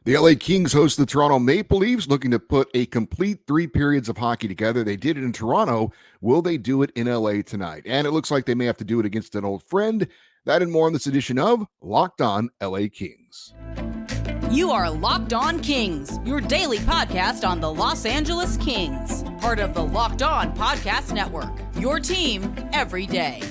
The LA Kings host the Toronto Maple Leafs, looking to put a complete 3 periods of hockey together. They did it in Toronto. Will they do it in LA tonight? And it looks like they may have to do it against an old friend. That and more on this edition of Locked On LA Kings. You are Locked On Kings, your daily podcast on the Los Angeles Kings, part of the Locked On Podcast Network, your team every day.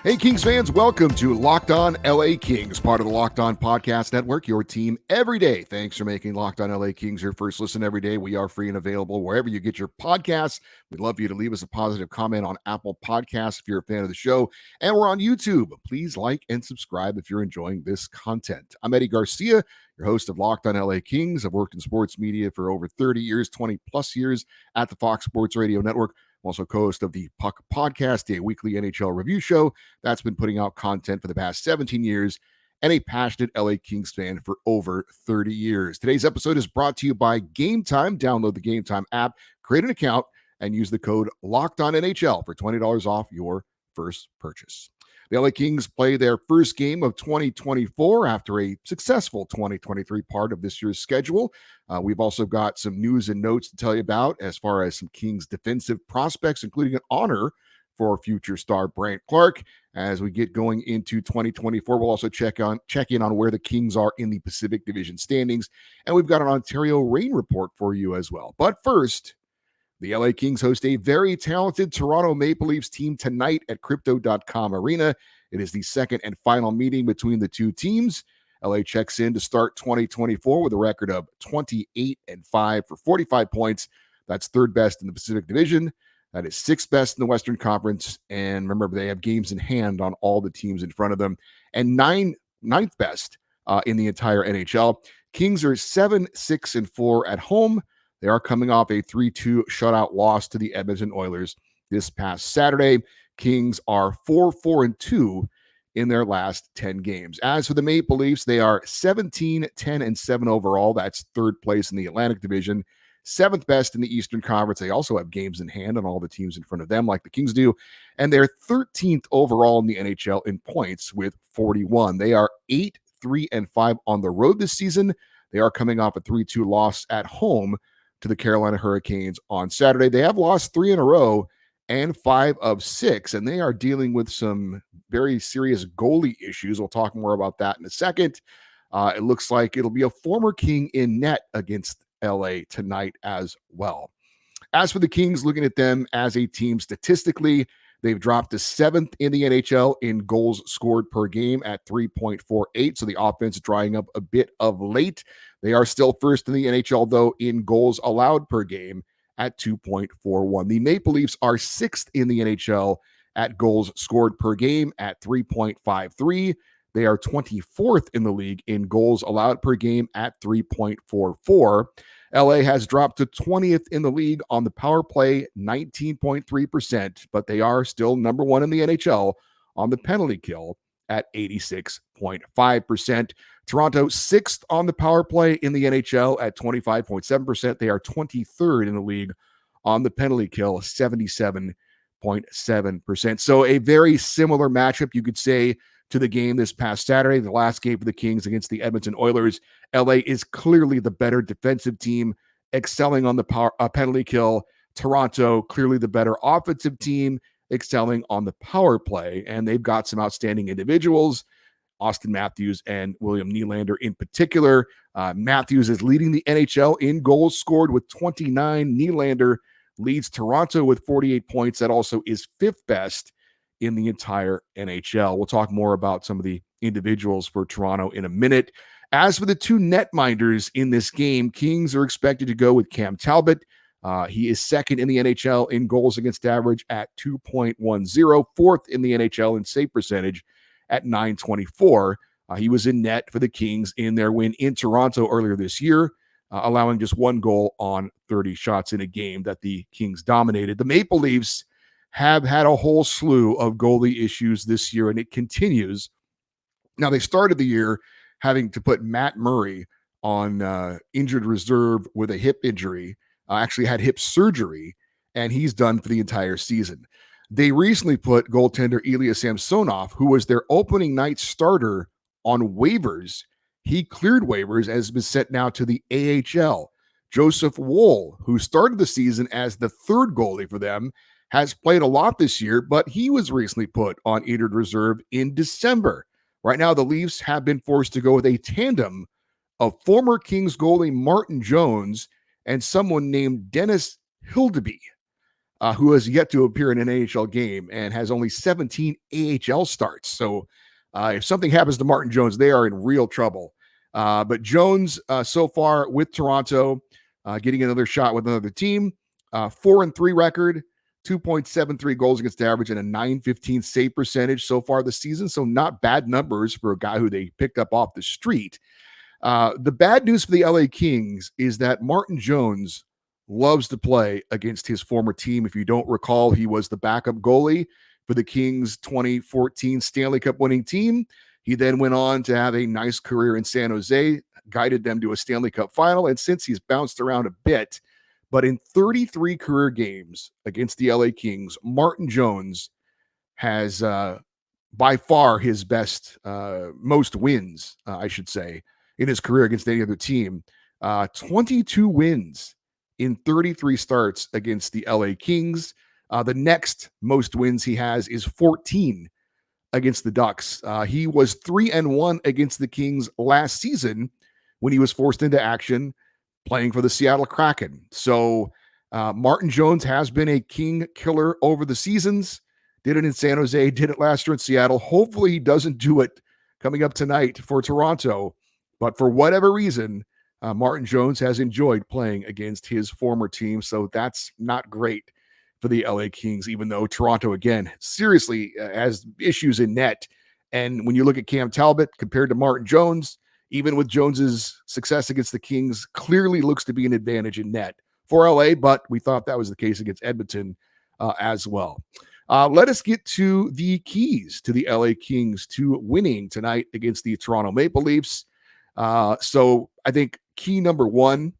Hey, Kings fans, welcome to Locked On LA Kings, part of the Locked On Podcast Network, your team every day. Thanks for making Locked On LA Kings your first listen every day. We are free and available wherever you get your podcasts. We'd love for you to leave us a positive comment on Apple Podcasts if you're a fan of the show. And we're on YouTube. Please like and subscribe if you're enjoying this content. I'm Eddie Garcia, your host of Locked On LA Kings. I've worked in sports media for over 30 years, 20 plus years at the Fox Sports Radio Network. I'm also co-host of the Puck Podcast, a weekly NHL review show that's been putting out content for the past 17 years, and a passionate LA Kings fan for over 30 years. Today's episode is brought to you by Gametime. Download the Gametime app, create an account, and use the code LOCKEDONNHL for $20 off your first purchase. The LA Kings play their first game of 2024 after a successful 2023 part of this year's schedule. We've also got some news and notes to tell you about as far as some Kings defensive prospects, including an honor for future star Brandt Clarke. As we get going into 2024, we'll also check in on where the Kings are in the Pacific Division standings. And we've got an Ontario rain report for you as well. But first, the LA Kings host a very talented Toronto Maple Leafs team tonight at Crypto.com Arena. It is the second and final meeting between the two teams. LA checks in to start 2024 with a record of 28-5 for 45 points. That's third best in the Pacific Division. That is sixth best in the Western Conference. And remember, they have games in hand on all the teams in front of them. And ninth best in the entire NHL. Kings are 7-6-4 at home. They are coming off a 3-2 shutout loss to the Edmonton Oilers this past Saturday. Kings are 4-4-2 in their last 10 games. As for the Maple Leafs, they are 17-10-7 overall. That's third place in the Atlantic Division, seventh best in the Eastern Conference. They also have games in hand on all the teams in front of them like the Kings do. And they're 13th overall in the NHL in points with 41. They are 8-3-5 on the road this season. They are coming off a 3-2 loss at home to the Carolina Hurricanes on Saturday. They have lost 3 in a row and 5 of 6, and they are dealing with some very serious goalie issues. We'll talk more about that in a second. It looks like it'll be a former King in net against LA tonight as well. As for the Kings, looking at them as a team statistically, they've dropped to 7th in the NHL in goals scored per game at 3.48, so the offense is drying up a bit of late. They are still first in the NHL, though, in goals allowed per game at 2.41. The Maple Leafs are 6th in the NHL at goals scored per game at 3.53. They are 24th in the league in goals allowed per game at 3.44. LA has dropped to 20th in the league on the power play, 19.3%, but they are still number one in the NHL on the penalty kill at 86.5%. Toronto, 6th on the power play in the NHL at 25.7%. They are 23rd in the league on the penalty kill, 77.7%. So a very similar matchup, you could say, to the game this past Saturday, the last game for the Kings against the Edmonton Oilers. LA is clearly the better defensive team, excelling on the penalty kill. Toronto, clearly the better offensive team, excelling on the power play. And they've got some outstanding individuals, Austin Matthews and William Nylander in particular. Matthews is leading the NHL in goals scored with 29. Nylander leads Toronto with 48 points. That also is fifth best in the entire NHL. We'll talk more about some of the individuals for Toronto in a minute. As for the two netminders in this game, Kings are expected to go with Cam Talbot. He is second in the NHL in goals against average at 2.10, fourth in the NHL in save percentage at 924. He was in net for the Kings in their win in Toronto earlier this year, allowing just one goal on 30 shots in a game that the Kings dominated. The Maple Leafs have had a whole slew of goalie issues this year, and it continues. Now, they started the year having to put Matt Murray on injured reserve with a hip injury, actually had hip surgery, and he's done for the entire season. They recently put goaltender Ilya Samsonov, who was their opening night starter, on waivers. He cleared waivers and has been sent now to the AHL. Joseph Woll, who started the season as the third goalie for them, has played a lot this year, but he was recently put on injured reserve in December. Right now, the Leafs have been forced to go with a tandem of former Kings goalie Martin Jones and someone named Dennis Hildeby, who has yet to appear in an AHL game and has only 17 AHL starts. So if something happens to Martin Jones, they are in real trouble. But Jones, so far with Toronto, getting another shot with another team, 4-3 record, 2.73 goals against average, and a .915 save percentage so far this season. So not bad numbers for a guy who they picked up off the street. The bad news for the LA Kings is that Martin Jones loves to play against his former team. If you don't recall, he was the backup goalie for the Kings' 2014 Stanley Cup winning team. He then went on to have a nice career in San Jose, guided them to a Stanley Cup final, and since he's bounced around a bit, but in 33 career games against the LA Kings, Martin Jones has by far his best, most wins, I should say, in his career against any other team. 22 wins in 33 starts against the LA Kings. The next most wins he has is 14 against the Ducks. He was 3-1 against the Kings last season when he was forced into action playing for the Seattle Kraken. So Martin Jones has been a King killer over the seasons. Did it in San Jose, did it last year in Seattle. Hopefully he doesn't do it coming up tonight for Toronto. But for whatever reason, Martin Jones has enjoyed playing against his former team. So that's not great for the LA Kings, even though Toronto, again, seriously has issues in net. And when you look at Cam Talbot compared to Martin Jones, even with Jones's success against the Kings, clearly looks to be an advantage in net for LA, but we thought that was the case against Edmonton as well. Let us get to the keys to the LA Kings to winning tonight against the Toronto Maple Leafs. So I think key number one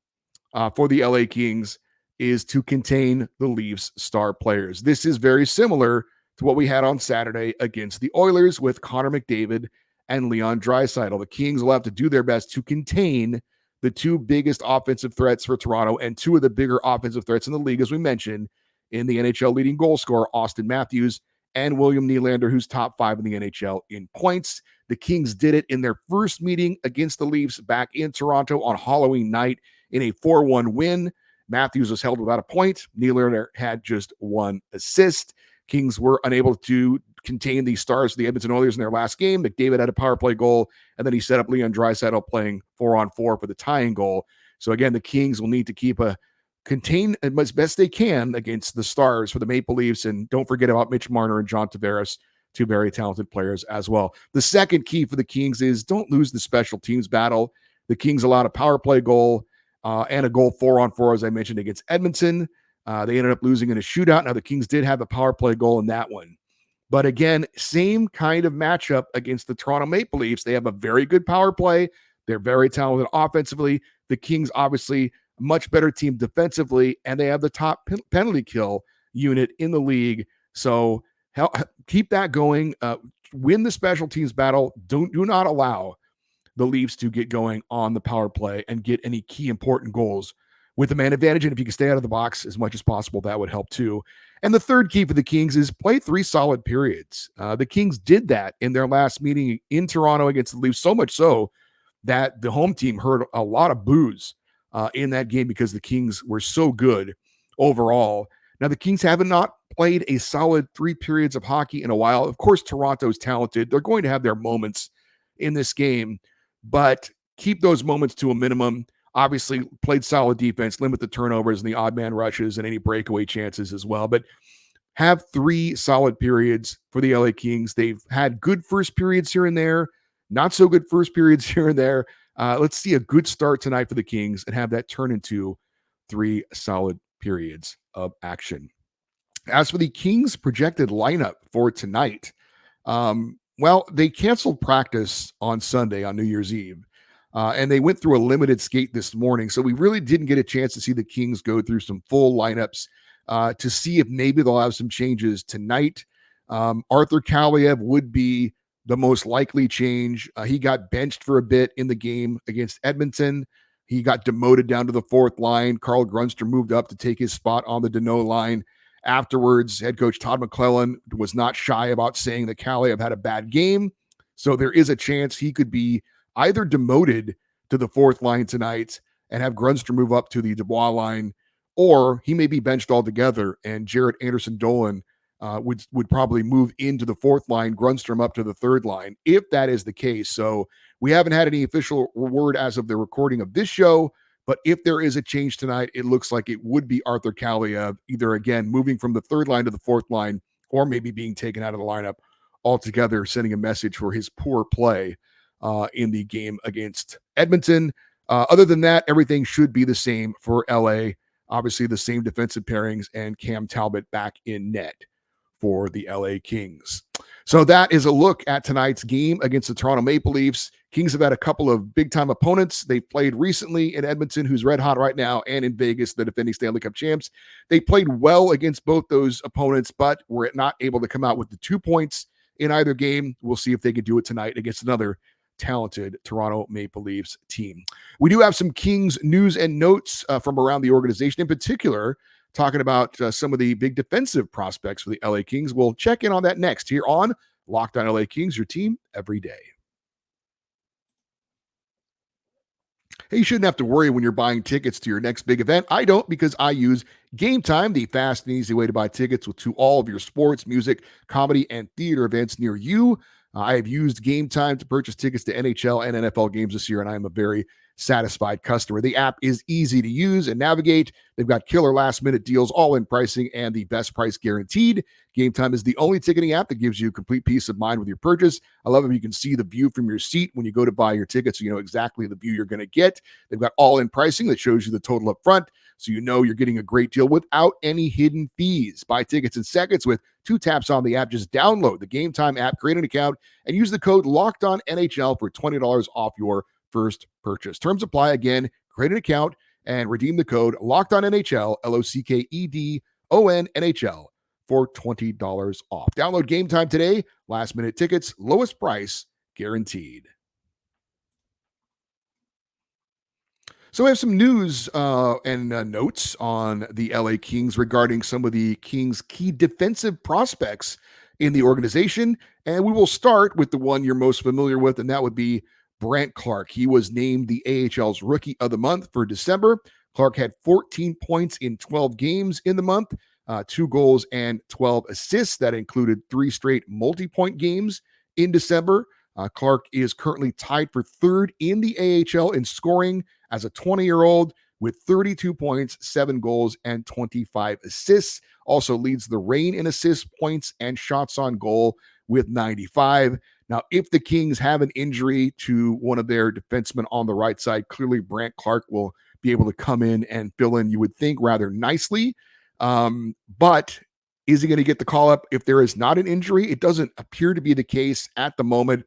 for the LA Kings is to contain the Leafs star players. This is very similar to what we had on Saturday against the Oilers with Connor McDavid and Leon Draisaitl. The Kings will have to do their best to contain the two biggest offensive threats for Toronto and two of the bigger offensive threats in the league, as we mentioned, in the NHL leading goal scorer, Austin Matthews, and William Nylander, who's top 5 in the NHL in points. The Kings did it in their first meeting against the Leafs back in Toronto on Halloween night in a 4-1 win. Matthews was held without a point. Nylander had just one assist. Kings were unable to contain the stars of the Edmonton Oilers in their last game. McDavid had a power play goal, and then he set up Leon Draisaitl playing 4-on-4 for the tying goal. So again, the Kings will need to contain as best they can against the stars for the Maple Leafs. And don't forget about Mitch Marner and John Tavares, two very talented players as well. The second key for the Kings is don't lose the special teams battle. The Kings allowed a power play goal and a goal 4-on-4, as I mentioned, against Edmonton. They ended up losing in a shootout. Now, the Kings did have a power play goal in that one. But again, same kind of matchup against the Toronto Maple Leafs. They have a very good power play. They're very talented offensively. The Kings, obviously, much better team defensively, and they have the top penalty kill unit in the league. So keep that going. Win the special teams battle. Do not allow the Leafs to get going on the power play and get any key important goals with the man advantage. And if you can stay out of the box as much as possible, that would help too. And the third key for the Kings is play 3 solid periods. The Kings did that in their last meeting in Toronto against the Leafs, so much so that the home team heard a lot of boos in that game because the Kings were so good overall. Now, the Kings have not played a solid 3 periods of hockey in a while. Of course, Toronto's talented. They're going to have their moments in this game, but keep those moments to a minimum. Obviously, played solid defense, limit the turnovers and the odd man rushes and any breakaway chances as well. But have 3 solid periods for the LA Kings. They've had good first periods here and there, not so good first periods here and there. Let's see a good start tonight for the Kings and have that turn into 3 solid periods of action. As for the Kings' projected lineup for tonight, well, they canceled practice on Sunday on New Year's Eve. And they went through a limited skate this morning. So we really didn't get a chance to see the Kings go through some full lineups to see if maybe they'll have some changes tonight. Arthur Kaliev would be the most likely change. He got benched for a bit in the game against Edmonton. He got demoted down to the fourth line. Carl Grunster moved up to take his spot on the Dano line. Afterwards, head coach Todd McClellan was not shy about saying that Kaliev had a bad game. So there is a chance he could be either demoted to the fourth line tonight and have Grunster move up to the Dubois line, or he may be benched altogether and Jarrett Anderson-Dolan would probably move into the fourth line, Grunstrom up to the third line, if that is the case. So we haven't had any official word as of the recording of this show, but if there is a change tonight, it looks like it would be Arthur Kaliev, either again moving from the third line to the fourth line, or maybe being taken out of the lineup altogether, sending a message for his poor play in the game against Edmonton. Other than that, everything should be the same for LA. Obviously, the same defensive pairings and Cam Talbot back in net for the LA Kings. So that is a look at tonight's game against the Toronto Maple Leafs. Kings have had a couple of big-time opponents. They played recently in Edmonton, who's red hot right now, and in Vegas, the defending Stanley Cup champs. They played well against both those opponents, but were not able to come out with the 2 points in either game. We'll see if they can do it tonight against another talented Toronto Maple Leafs team. We do have some Kings news and notes from around the organization, in particular, talking about some of the big defensive prospects for the LA Kings. We'll check in on that next here on Locked On LA Kings, your team every day. Hey, you shouldn't have to worry when you're buying tickets to your next big event. I don't, because I use Gametime, the fast and easy way to buy tickets to all of your sports, music, comedy, and theater events near you. I have used Gametime to purchase tickets to NHL and NFL games this year, and I am a very satisfied customer. The app is easy to use and navigate. They've got killer last-minute deals, all-in pricing, and the best price guaranteed. Gametime is the only ticketing app that gives you complete peace of mind with your purchase. I love it. You can see the view from your seat when you go to buy your tickets, so you know exactly the view you're going to get. They've got all-in pricing that shows you the total up front, so you know you're getting a great deal without any hidden fees. Buy tickets in seconds with 2 taps on the app. Just download the Gametime app, create an account, and use the code LOCKEDONNHL for $20 off your first purchase. Terms apply. Again, create an account and redeem the code LOCKEDONNHL, LOCKEDONNHL, for $20 off. Download Gametime today. Last minute tickets, lowest price guaranteed. So we have some news and notes on the LA Kings regarding some of the Kings' key defensive prospects in the organization. And we will start with the one you're most familiar with, and that would be Brandt Clarke. He was named the AHL's Rookie of the Month for December. Clarke had 14 points in 12 games in the month, 2 goals and 12 assists. That included 3 straight multi-point games in December. Clarke is currently tied for third in the AHL in scoring as a 20-year-old with 32 points, 7 goals, and 25 assists. Also leads the Reign in assists, points, and shots on goal with 95. Now, if the Kings have an injury to one of their defensemen on the right side, clearly Brandt Clarke will be able to come in and fill in, you would think, rather nicely. But is he going to get the call up if there is not an injury? It doesn't appear to be the case at the moment.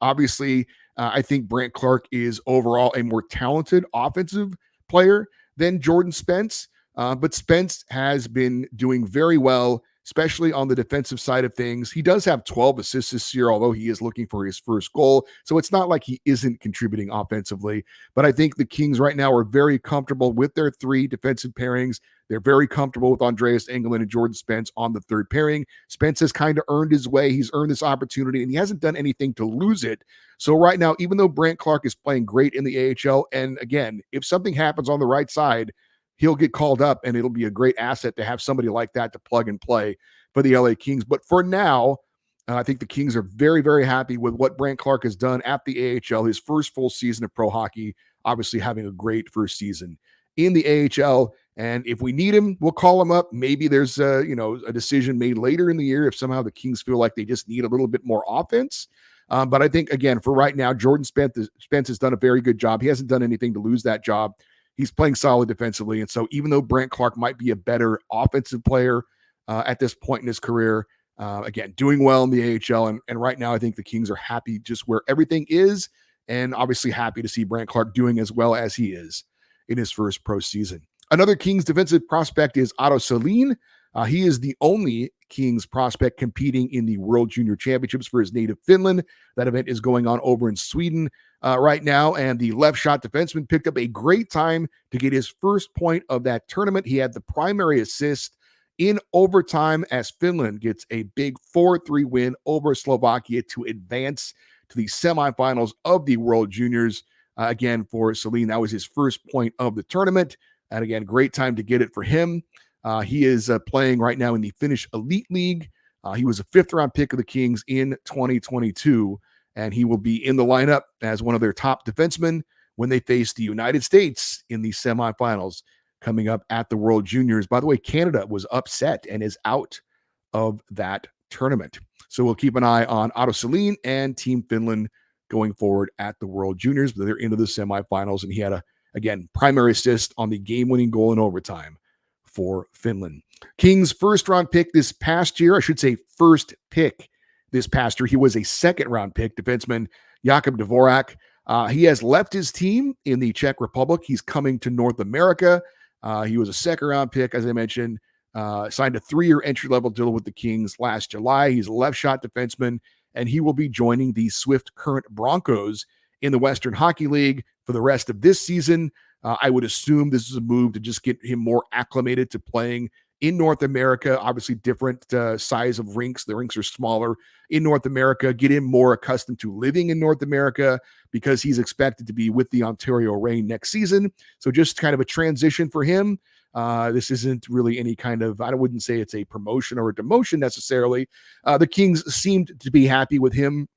Obviously, I think Brandt Clarke is overall a more talented offensive player than Jordan Spence. But Spence has been doing very well, especially on the defensive side of things. He does have 12 assists this year, although he is looking for his first goal. So it's not like he isn't contributing offensively. But I think the Kings right now are very comfortable with their 3 defensive pairings. They're very comfortable with Andreas Engelland and Jordan Spence on the third pairing. Spence has kind of earned his way. He's earned this opportunity, and he hasn't done anything to lose it. So right now, even though Brandt Clarke is playing great in the AHL, and again, if something happens on the right side, he'll get called up, and it'll be a great asset to have somebody like that to plug and play for the LA Kings. But for now, I think the Kings are very, very happy with what Brandt Clarke has done at the AHL, his first full season of pro hockey, obviously having a great first season in the AHL. And if we need him, we'll call him up. Maybe there's a decision made later in the year if somehow the Kings feel like they just need a little bit more offense. But I think, again, for right now, Jordan Spence has done a very good job. He hasn't done anything to lose that job. He's playing solid defensively. And so even though Brandt Clarke might be a better offensive player at this point in his career, again, doing well in the AHL. And right now, I think the Kings are happy just where everything is, and obviously happy to see Brandt Clarke doing as well as he is in his first pro season. Another Kings defensive prospect is Otto Salin. He is the only Kings prospect competing in the World Junior Championships for his native Finland. That event is going on over in Sweden right now, and the left shot defenseman picked up a great time to get his first point of that tournament. He had the primary assist in overtime as Finland gets a big 4-3 win over Slovakia to advance to the semifinals of the World Juniors. Again, for Celine, that was his first point of the tournament. And again, great time to get it for him. He is playing right now in the Finnish Elite League. He was a fifth-round pick of the Kings in 2022, and he will be in the lineup as one of their top defensemen when they face the United States in the semifinals coming up at the World Juniors. By the way, Canada was upset and is out of that tournament. So we'll keep an eye on Otto Salin and Team Finland going forward at the World Juniors, but they're into the semifinals, and he had again, primary assist on the game-winning goal in overtime for Finland. Kings first-round pick this past year, I should say first pick this past year. He was a second-round pick, defenseman Jakub Dvorak. He has left his team in the Czech Republic. He's coming to North America. He was a second-round pick, as I mentioned, signed a 3-year entry-level deal with the Kings last July. He's a left-shot defenseman, and he will be joining the Swift Current Broncos in the Western Hockey League for the rest of this season. I would assume this is a move to just get him more acclimated to playing in North America. Obviously, different size of rinks. The rinks are smaller in North America. Get him more accustomed to living in North America because he's expected to be with the Ontario Reign next season. So just kind of a transition for him. This isn't really any kind of, I wouldn't say it's a promotion or a demotion necessarily. The Kings seemed to be happy with him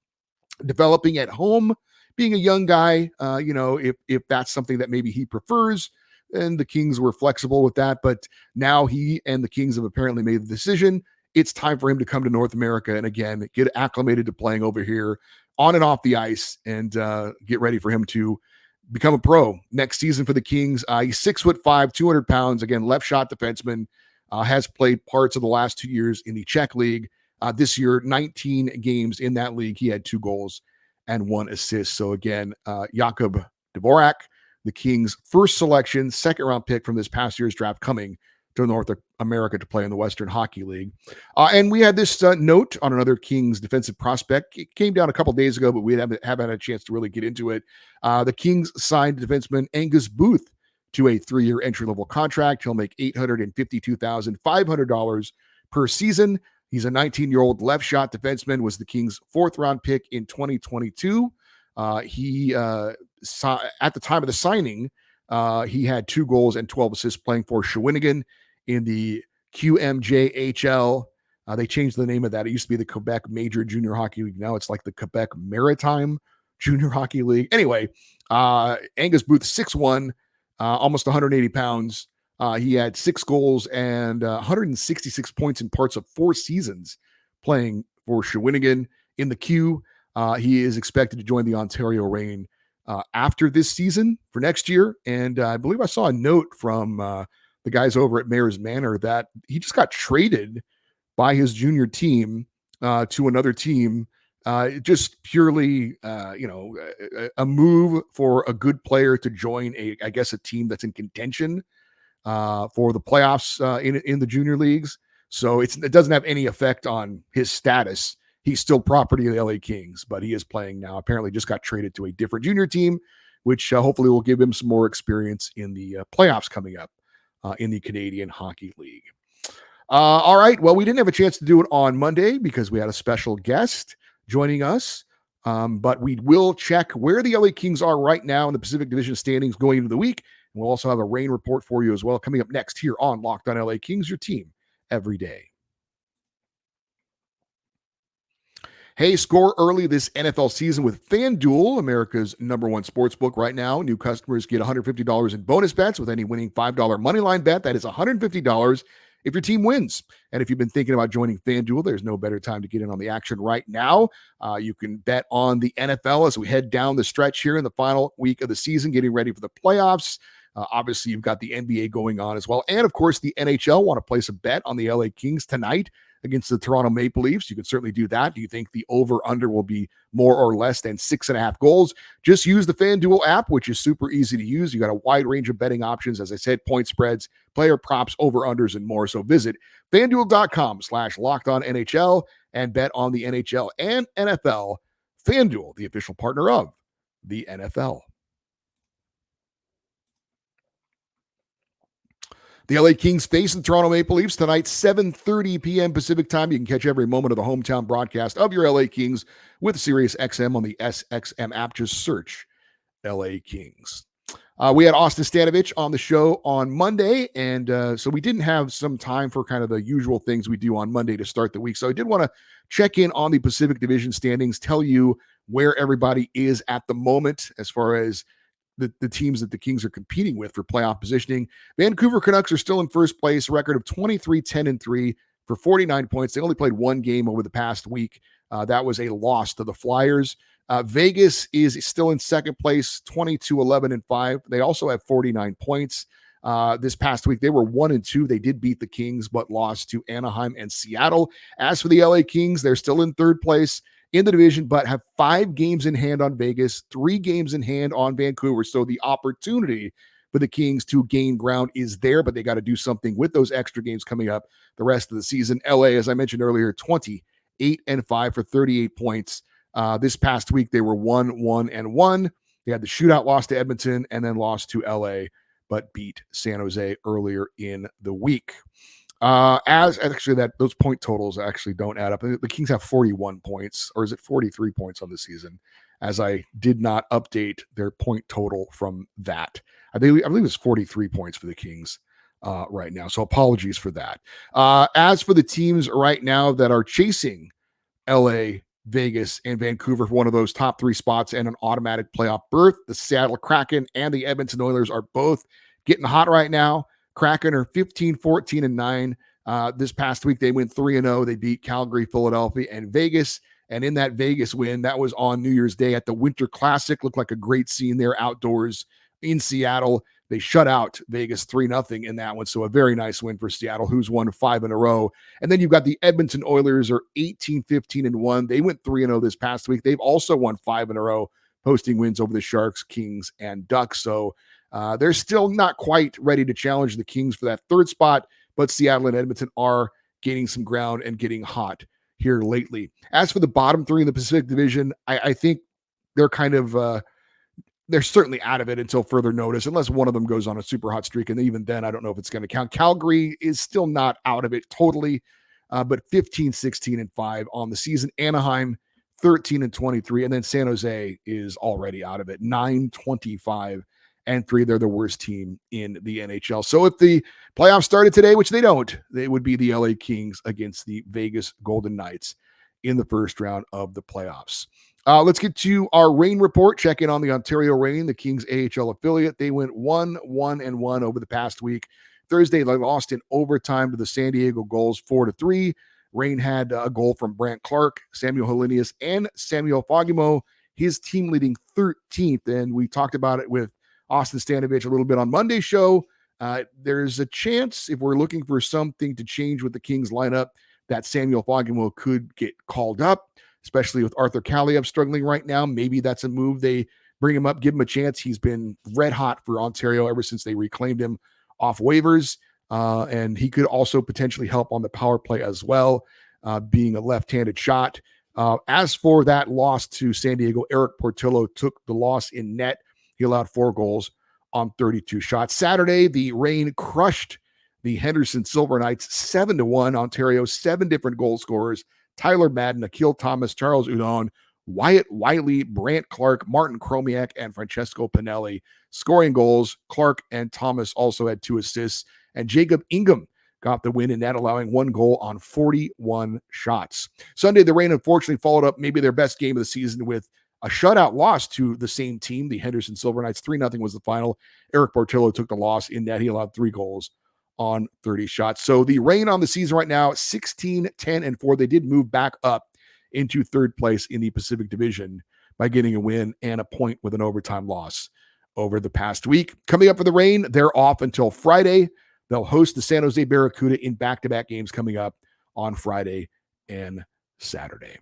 developing at home, being a young guy, if that's something that maybe he prefers, and the Kings were flexible with that. But now he and the Kings have apparently made the decision. It's time for him to come to North America and again, get acclimated to playing over here on and off the ice and get ready for him to become a pro next season for the Kings. He's 6'5", 200 pounds. Again, left shot defenseman, has played parts of the last 2 years in the Czech League. This year, 19 games in that league. He had 2 goals and 1 assist. So again, Jakub Dvorak, the Kings' first selection, second-round pick from this past year's draft, coming to North America to play in the Western Hockey League. And we had this note on another Kings defensive prospect. It came down a couple days ago, but we haven't had a chance to really get into it. The Kings signed defenseman Angus Booth to a 3-year entry-level contract. He'll make $852,500 per season. He's a 19-year-old left shot defenseman, was the Kings' 4th-round pick in 2022. He saw at the time of the signing, he had 2 goals and 12 assists playing for Shawinigan in the QMJHL. They changed the name of that. It used to be the Quebec Major Junior Hockey League. Now it's like the Quebec Maritime Junior Hockey League. Anyway, Angus Booth, 6'1", almost 180 pounds. He had 6 goals and 166 points in parts of 4 seasons playing for Shawinigan in the Q. He is expected to join the Ontario Reign after this season for next year. And I believe I saw a note from the guys over at Mayor's Manor that he just got traded by his junior team to another team. Just purely, a move for a good player to join a team that's in contention for the playoffs in the junior leagues. So it doesn't have any effect on his status. He's still property of the LA Kings, but he is playing now. Apparently just got traded to a different junior team, which hopefully will give him some more experience in the playoffs coming up in the Canadian Hockey League. All right. Well, we didn't have a chance to do it on Monday because we had a special guest joining us. But we will check where the LA Kings are right now in the Pacific Division standings going into the week. And we'll also have a rain report for you as well coming up next here on Locked On LA Kings, your team every day. Hey, score early this NFL season with FanDuel, America's #1 sportsbook right now. New customers get $150 in bonus bets with any winning $5 moneyline bet. That is $150 if your team wins. And if you've been thinking about joining FanDuel, there's no better time to get in on the action right now. You can bet on the NFL as we head down the stretch here in the final week of the season, getting ready for the playoffs. Obviously, you've got the NBA going on as well. And, of course, the NHL want to place a bet on the LA Kings tonight against the Toronto Maple Leafs? You can certainly do that. Do you think the over-under will be more or less than 6.5 goals? Just use the FanDuel app, which is super easy to use. You got a wide range of betting options. As I said, point spreads, player props, over-unders, and more. So visit FanDuel.com/LockedOnNHL and bet on the NHL and NFL. FanDuel, the official partner of the NFL. The LA Kings face the Toronto Maple Leafs tonight, 7:30 p.m. Pacific time. You can catch every moment of the hometown broadcast of your LA Kings with SiriusXM on the SXM app. Just search LA Kings. We had Austin Stanovich on the show on Monday, and so we didn't have some time for kind of the usual things we do on Monday to start the week. So I did want to check in on the Pacific Division standings, tell you where everybody is at the moment as far as the teams that the Kings are competing with for playoff positioning. Vancouver Canucks are still in first place, record of 23-10-3 for 49 points. They only played one game over the past week. That was a loss to the Flyers. Vegas is still in second place, 22-11-5. They also have 49 points. This past week, they were 1-2. They did beat the Kings, but lost to Anaheim and Seattle. As for the LA Kings, they're still in third place in the division, but have 5 games in hand on Vegas, 3 games in hand on Vancouver. So the opportunity for the Kings to gain ground is there, but they got to do something with those extra games coming up the rest of the season. LA, as I mentioned earlier, 28-5 for 38 points. This past week, they were 1-1-1. They had the shootout loss to Edmonton and then lost to LA, but beat San Jose earlier in the week. As actually that those point totals actually don't add up. The Kings have 41 points, or is it 43 points on the season? As I did not update their point total from that. I believe it's 43 points for the Kings right now. So apologies for that. As for the teams right now that are chasing LA, Vegas, and Vancouver for one of those top 3 spots and an automatic playoff berth, the Seattle Kraken and the Edmonton Oilers are both getting hot right now. Kraken are 15-14-9. This past week, they went 3-0. They beat Calgary, Philadelphia, and Vegas. And in that Vegas win, that was on New Year's Day at the Winter Classic. Looked like a great scene there outdoors in Seattle. They shut out Vegas 3-0 in that one. So a very nice win for Seattle, who's won 5 in a row. And then you've got the Edmonton Oilers are 18-15-1. They went 3-0 this past week. They've also won 5 in a row, posting wins over the Sharks, Kings, and Ducks. So they're still not quite ready to challenge the Kings for that third spot, but Seattle and Edmonton are gaining some ground and getting hot here lately. As for the bottom 3 in the Pacific Division, I think they're kind of they're certainly out of it until further notice, unless one of them goes on a super hot streak, and even then, I don't know if it's going to count. Calgary is still not out of it totally, but 15-16-5 on the season. Anaheim 13-23, and then San Jose is already out of it, 9-25-3. They're the worst team in the NHL. So if the playoffs started today, which they don't, they would be the LA Kings against the Vegas Golden Knights in the first round of the playoffs. Let's get to our Reign report. Check in on the Ontario Reign, the Kings AHL affiliate. They went 1-1-1 over the past week. Thursday, they lost in overtime to the San Diego Gulls 4-3. Reign had a goal from Brandt Clark, Samuel Helenius, and Samuel Fagemo, his team leading 13th. And we talked about it with Austin Stanovich a little bit on Monday's show. There's a chance, if we're looking for something to change with the Kings lineup, that Samuel Fagemo could get called up, especially with Arthur Kaliev struggling right now. Maybe that's a move. They bring him up, give him a chance. He's been red hot for Ontario ever since they reclaimed him off waivers. And he could also potentially help on the power play as well, being a left-handed shot. As for that loss to San Diego, Eric Portillo took the loss in net. He allowed 4 goals on 32 shots. Saturday, the Reign crushed the Henderson Silver Knights 7-1. Ontario, 7 different goal scorers: Tyler Madden, Akil Thomas, Charles Udon, Wyatt Wiley, Brandt Clark, Martin Chromiak, and Francesco Pinelli scoring goals. Clark and Thomas also had 2 assists, and Jacob Ingham got the win in net, allowing 1 goal on 41 shots. Sunday, the Reign unfortunately followed up maybe their best game of the season with a shutout loss to the same team, the Henderson Silver Knights. 3-0 was the final. Eric Portillo took the loss in net. He allowed 3 goals on 30 shots. So the Reign on the season right now, 16-10-4. They did move back up into third place in the Pacific Division by getting a win and a point with an overtime loss over the past week. Coming up for the Reign, they're off until Friday. They'll host the San Jose Barracuda in back-to-back games coming up on Friday and Saturday.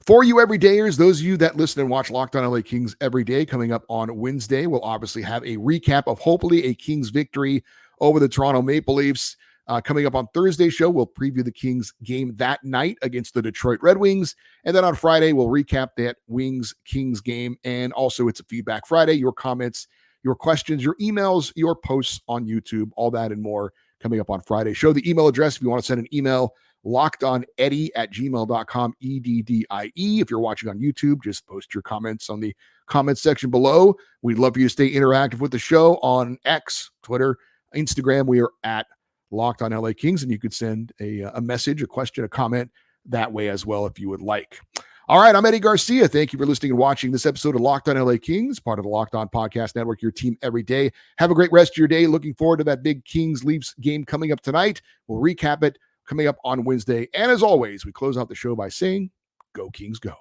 For you everydayers, those of you that listen and watch Locked On LA Kings every day, coming up on Wednesday, we'll obviously have a recap of hopefully a Kings victory over the Toronto Maple Leafs. Coming up on Thursday's show, we'll preview the Kings game that night against the Detroit Red Wings. And then on Friday, we'll recap that Wings-Kings game. And also, it's a Feedback Friday. Your comments, your questions, your emails, your posts on YouTube, all that and more coming up on Friday. Show the email address if you want to send an email, lockedoneddie@gmail.com, EDDIE. If you're watching on YouTube, just post your comments on the comments section below. We'd love for you to stay interactive with the show on X, Twitter, Instagram. We are at Locked On LA Kings, and you could send a message, a question, a comment that way as well if you would like. All right, I'm Eddie Garcia. Thank you for listening and watching this episode of Locked On LA Kings, part of the Locked On Podcast Network, your team every day. Have a great rest of your day. Looking forward to that big Kings-Leafs game coming up tonight. We'll recap it coming up on Wednesday. And as always, we close out the show by saying, Go Kings, go.